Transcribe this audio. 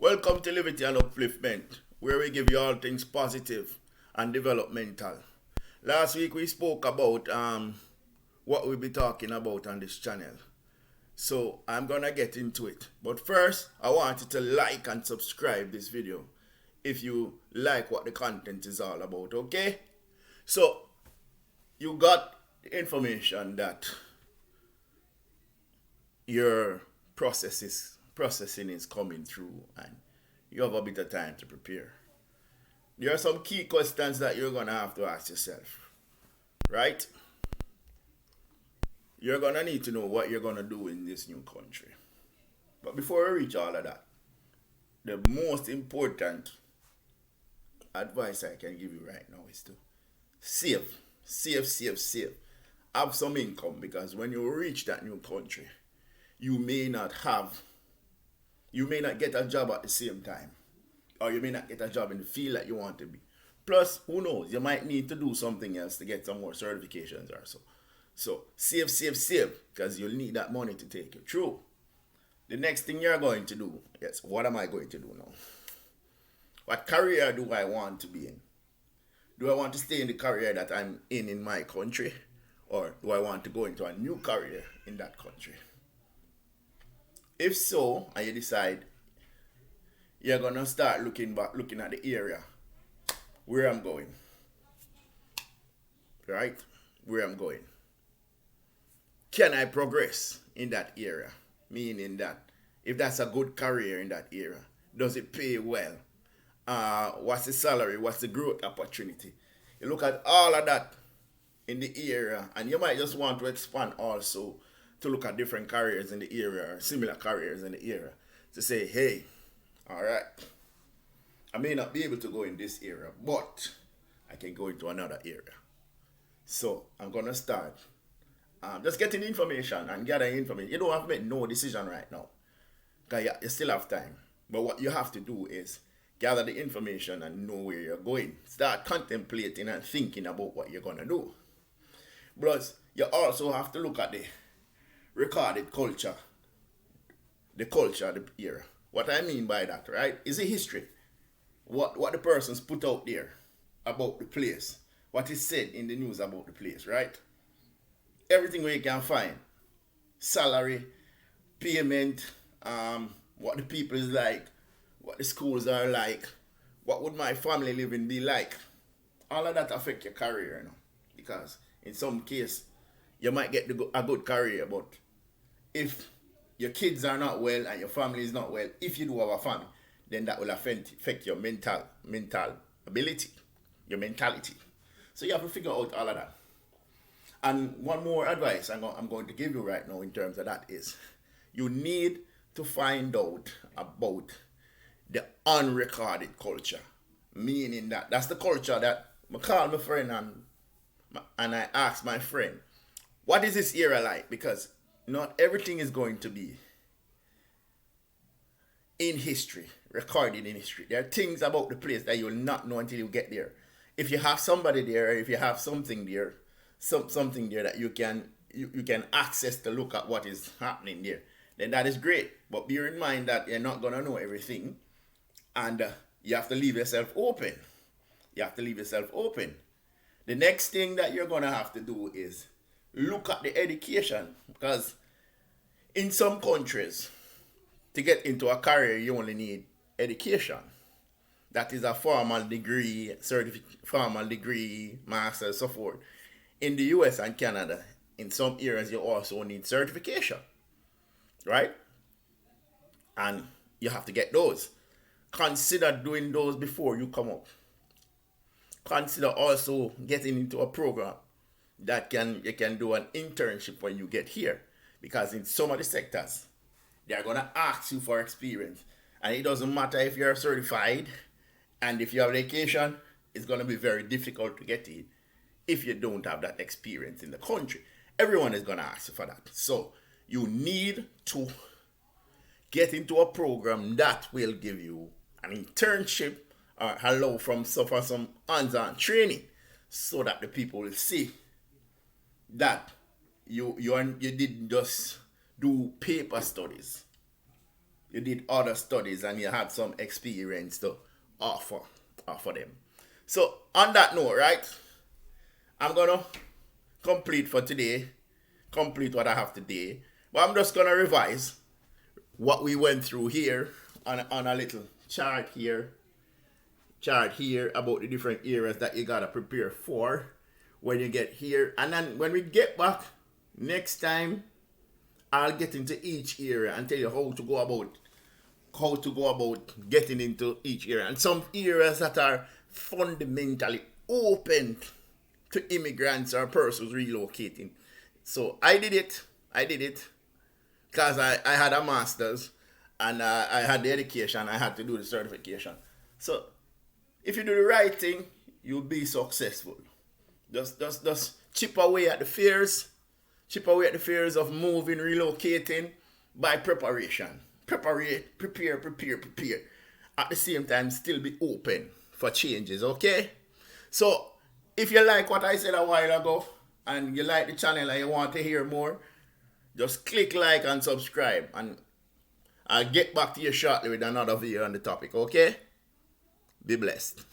Welcome to Livity and Upliftment, where we give you all things positive and developmental. Last week we spoke about what we'll be talking about on this channel. So I'm gonna get into it. But first, I want you to like and subscribe this video if you like what the content is all about, okay? So you got the information that your processing is coming through and you have a bit of time to prepare. There are some key questions that you're gonna have to ask yourself, right? You're gonna need to know what you're gonna do in this new country. But before we reach all of that, the most important advice I can give you right now is to save. Save. Have some income, because when you reach that new country, you may not get a job at the same time, or you may not get a job in the field that you want to be. Plus, who knows, you might need to do something else to get some more certifications or so. So save, because you'll need that money to take you through. The next thing you're going to do, yes, what am I going to do now? What career do I want to be in? Do I want to stay in the career that I'm in my country? Or do I want to go into a new career in that country? If so, and you decide, you're gonna start looking at the area where I'm going. Right? Where I'm going. Can I progress in that area? Meaning that if that's a good career in that area, does it pay well? What's the salary? What's the growth opportunity? You look at all of that in the area, and you might just want to expand also to look at different careers in the area or similar careers in the area to say, hey, all right, I may not be able to go in this area, but I can go into another area. So I'm going to start just getting information and gathering information. You don't have to make no decision right now, because you still have time. But what you have to do is gather the information and know where you're going. Start contemplating and thinking about what you're going to do. Plus, you also have to look at the recorded culture, the culture of the era. What I mean by that, right, is a history. What the persons put out there about the place, what is said in the news about the place, right? Everything where you can find. Salary, payment, what the people is like, what the schools are like, what would my family living be like. All of that affect your career, you know, because in some case, you might get a good career, but if your kids are not well and your family is not well, if you do have a family, then that will affect your mental ability, your mentality. So you have to figure out all of that. And one more advice I'm going to give you right now in terms of that is, you need to find out about the unrecorded culture. Meaning that's the culture that I call my friend and I ask my friend, what is this era like? Because not everything is going to be in history, recorded in history. There are things about the place that you will not know until you get there. If you have somebody there, if you have something there, something there that you can access to look at what is happening there, then that is great. But bear in mind that you're not gonna know everything, and you have to leave yourself open. The next thing that you're gonna have to do is look at the education, because in some countries, to get into a career, you only need education. That is a formal degree, master, so forth. In the US and Canada, in some areas, you also need certification, right? And you have to get those. Consider doing those before you come up. Consider also getting into a program that you can do an internship when you get here, because in some of the sectors they're gonna ask you for experience, and it doesn't matter if you're certified and if you have education, it's gonna be very difficult to get in if you don't have that experience in the country. Everyone is gonna ask you for that. So you need to get into a program that will give you an internship or allow for some hands-on training, so that the people will see that you didn't just do paper studies. you did other studies and you had some experience to offer them. So on that note, right, I'm gonna complete for today, complete what I have today. But I'm just gonna revise what we went through here on a little chart here about the different areas that you gotta prepare for when you get here. And then when we get back next time, I'll get into each area and tell you how to go about getting into each area. And some areas that are fundamentally open to immigrants or persons relocating. So I did it because I had a master's and I had the education. I had to do the certification. So if you do the right thing, you'll be successful. Just chip away at the fears. Chip away at the fears of moving, relocating by preparation. Prepare. At the same time, still be open for changes, okay? So, if you like what I said a while ago, and you like the channel and you want to hear more, just click like and subscribe. And I'll get back to you shortly with another video on the topic, okay? Be blessed.